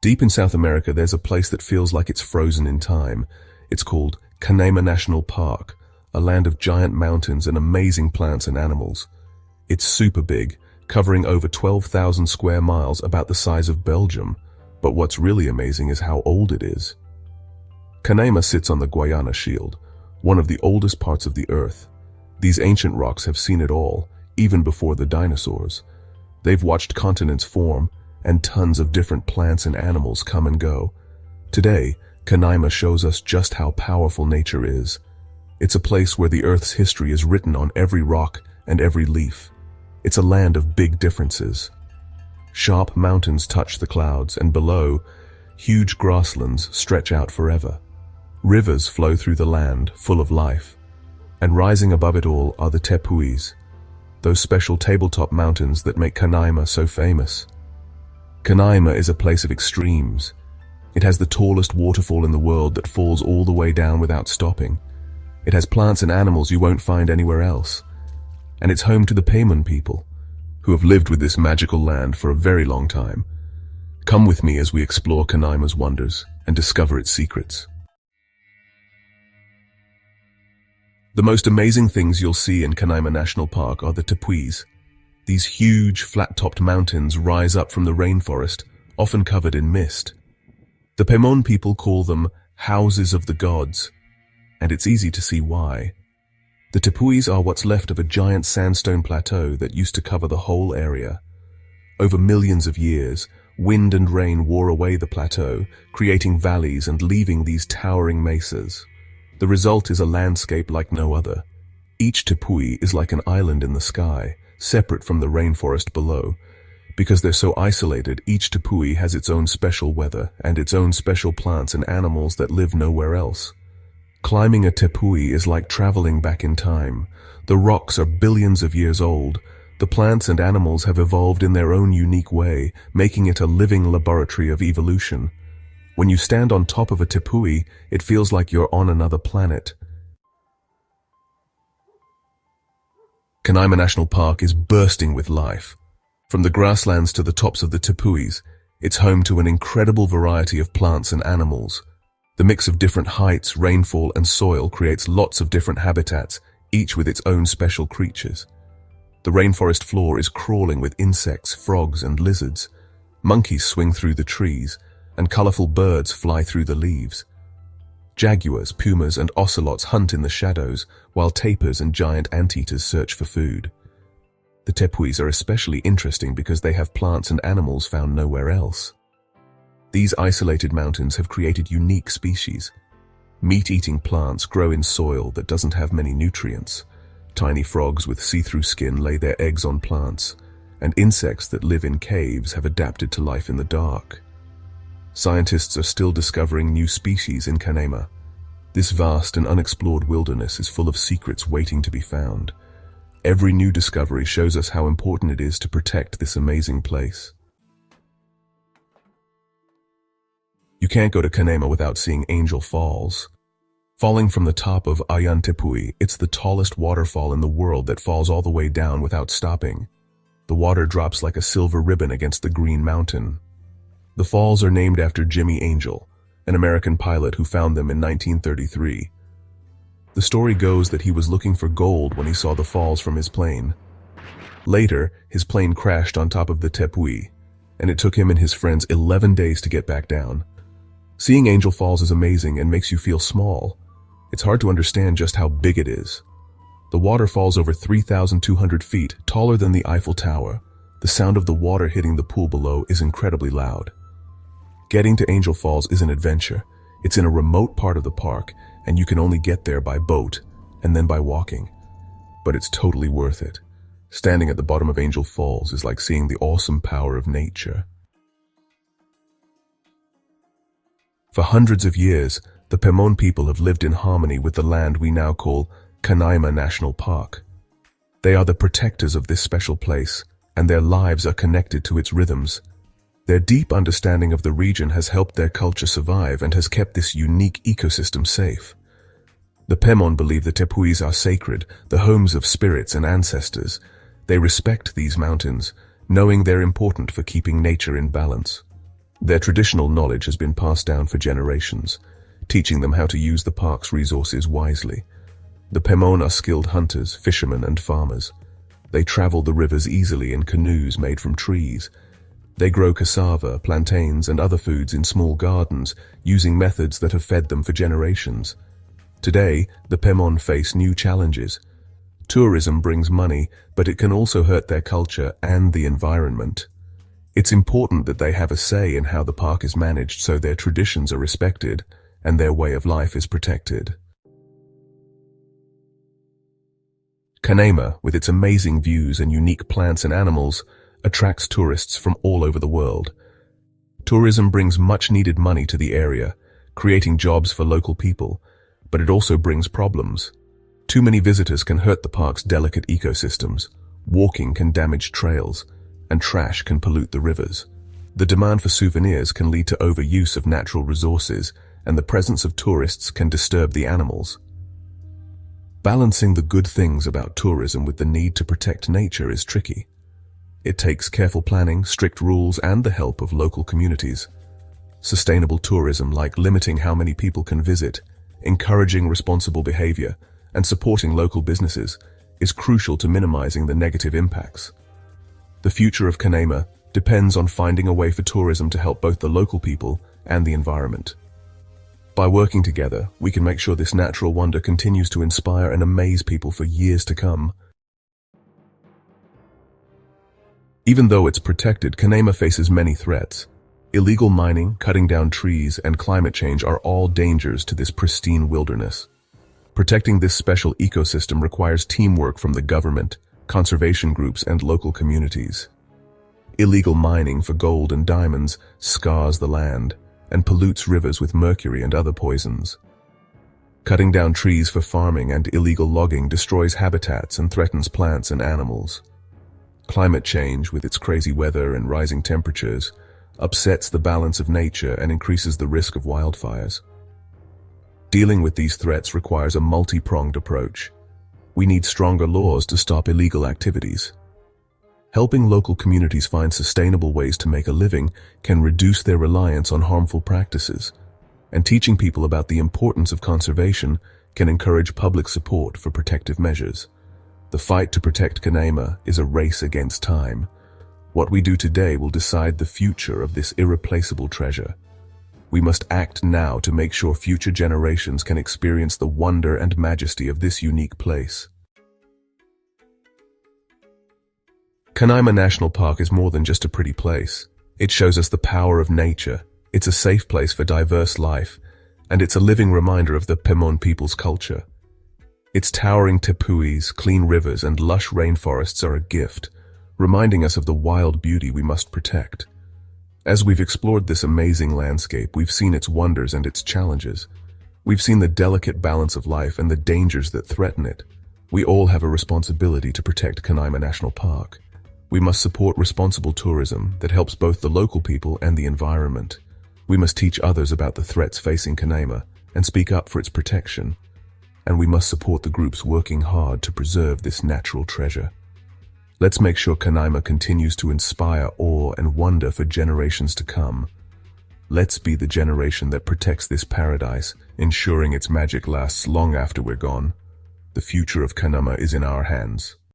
Deep in South America, there's a place that feels like it's frozen in time. It's called Canaima National Park, a land of giant mountains and amazing plants and animals. It's super big, covering over 12,000 square miles, about the size of Belgium. But what's really amazing is how old it is. Canaima sits on the Guiana Shield, one of the oldest parts of the Earth. These ancient rocks have seen it all, even before the dinosaurs. They've watched continents form, and tons of different plants and animals come and go. Today, Canaima shows us just how powerful nature is. It's a place where the Earth's history is written on every rock and every leaf. It's a land of big differences. Sharp mountains touch the clouds, and below, huge grasslands stretch out forever. Rivers flow through the land, full of life. And rising above it all are the Tepuis, those special tabletop mountains that make Canaima so famous. Canaima is a place of extremes. It has the tallest waterfall in the world that falls all the way down without stopping. It has plants and animals you won't find anywhere else. And it's home to the Pemón people, who have lived with this magical land for a very long time. Come with me as we explore Canaima's wonders and discover its secrets. The most amazing things you'll see in Canaima National Park are the Tepuis. These huge, flat-topped mountains rise up from the rainforest, often covered in mist. The Pemón people call them houses of the gods, and it's easy to see why. The Tepuis are what's left of a giant sandstone plateau that used to cover the whole area. Over millions of years, wind and rain wore away the plateau, creating valleys and leaving these towering mesas. The result is a landscape like no other. Each Tepui is like an island in the sky, separate from the rainforest below. Because they're so isolated, each Tepui has its own special weather and its own special plants and animals that live nowhere else. Climbing a Tepui is like traveling back in time. The rocks are billions of years old. The plants and animals have evolved in their own unique way, making it a living laboratory of evolution. When you stand on top of a Tepui, it feels like you're on another planet. Canaima National Park is bursting with life. From the grasslands to the tops of the Tepuis, it's home to an incredible variety of plants and animals. The mix of different heights, rainfall, and soil creates lots of different habitats, each with its own special creatures. The rainforest floor is crawling with insects, frogs, and lizards. Monkeys swing through the trees, and colorful birds fly through the leaves. Jaguars, pumas, and ocelots hunt in the shadows, while tapirs and giant anteaters search for food. The Tepuis are especially interesting because they have plants and animals found nowhere else. These isolated mountains have created unique species. Meat-eating plants grow in soil that doesn't have many nutrients. Tiny frogs with see-through skin lay their eggs on plants, and insects that live in caves have adapted to life in the dark. Scientists are still discovering new species in Canaima. This vast and unexplored wilderness is full of secrets waiting to be found. Every new discovery shows us how important it is to protect this amazing place. You can't go to Canaima without seeing Angel Falls. Falling from the top of Ayan Tepui, it's the tallest waterfall in the world that falls all the way down without stopping. The water drops like a silver ribbon against the green mountain. The falls are named after Jimmy Angel, an American pilot who found them in 1933. The story goes that he was looking for gold when he saw the falls from his plane. Later, his plane crashed on top of the Tepui, and it took him and his friends 11 days to get back down. Seeing Angel Falls is amazing and makes you feel small. It's hard to understand just how big it is. The water falls over 3,200 feet, taller than the Eiffel Tower. The sound of the water hitting the pool below is incredibly loud. Getting to Angel Falls is an adventure. It's in a remote part of the park, and you can only get there by boat and then by walking. But it's totally worth it. Standing at the bottom of Angel Falls is like seeing the awesome power of nature. For hundreds of years, the Pemón people have lived in harmony with the land we now call Canaima National Park. They are the protectors of this special place, and their lives are connected to its rhythms. Their deep understanding of the region has helped their culture survive and has kept this unique ecosystem safe. The Pemón believe the Tepuis are sacred, the homes of spirits and ancestors. They respect these mountains, knowing they're important for keeping nature in balance. Their traditional knowledge has been passed down for generations, teaching them how to use the park's resources wisely. The Pemón are skilled hunters, fishermen, and farmers. They travel the rivers easily in canoes made from trees. They grow cassava, plantains, and other foods in small gardens, using methods that have fed them for generations. Today, the Pemón face new challenges. Tourism brings money, but it can also hurt their culture and the environment. It's important that they have a say in how the park is managed so their traditions are respected and their way of life is protected. Canaima, with its amazing views and unique plants and animals, attracts tourists from all over the world. Tourism brings much-needed money to the area, creating jobs for local people, but it also brings problems. Too many visitors can hurt the park's delicate ecosystems, walking can damage trails, and trash can pollute the rivers. The demand for souvenirs can lead to overuse of natural resources, and the presence of tourists can disturb the animals. Balancing the good things about tourism with the need to protect nature is tricky. It takes careful planning, strict rules, and the help of local communities. Sustainable tourism, like limiting how many people can visit, encouraging responsible behavior, and supporting local businesses, is crucial to minimizing the negative impacts. The future of Canaima depends on finding a way for tourism to help both the local people and the environment. By working together, we can make sure this natural wonder continues to inspire and amaze people for years to come. Even though it's protected, Canaima faces many threats. Illegal mining, cutting down trees, and climate change are all dangers to this pristine wilderness. Protecting this special ecosystem requires teamwork from the government, conservation groups, and local communities. Illegal mining for gold and diamonds scars the land and pollutes rivers with mercury and other poisons. Cutting down trees for farming and illegal logging destroys habitats and threatens plants and animals. Climate change, with its crazy weather and rising temperatures, upsets the balance of nature and increases the risk of wildfires. Dealing with these threats requires a multi-pronged approach. We need stronger laws to stop illegal activities. Helping local communities find sustainable ways to make a living can reduce their reliance on harmful practices, and teaching people about the importance of conservation can encourage public support for protective measures. The fight to protect Canaima is a race against time. What we do today will decide the future of this irreplaceable treasure. We must act now to make sure future generations can experience the wonder and majesty of this unique place. Canaima National Park is more than just a pretty place. It shows us the power of nature. It's a safe place for diverse life, and it's a living reminder of the Pemón people's culture. Its towering tepuis, clean rivers, and lush rainforests are a gift, reminding us of the wild beauty we must protect. As we've explored this amazing landscape, we've seen its wonders and its challenges. We've seen the delicate balance of life and the dangers that threaten it. We all have a responsibility to protect Canaima National Park. We must support responsible tourism that helps both the local people and the environment. We must teach others about the threats facing Canaima and speak up for its protection. And we must support the groups working hard to preserve this natural treasure. Let's make sure Canaima continues to inspire awe and wonder for generations to come. Let's be the generation that protects this paradise, ensuring its magic lasts long after we're gone. The future of Canaima is in our hands.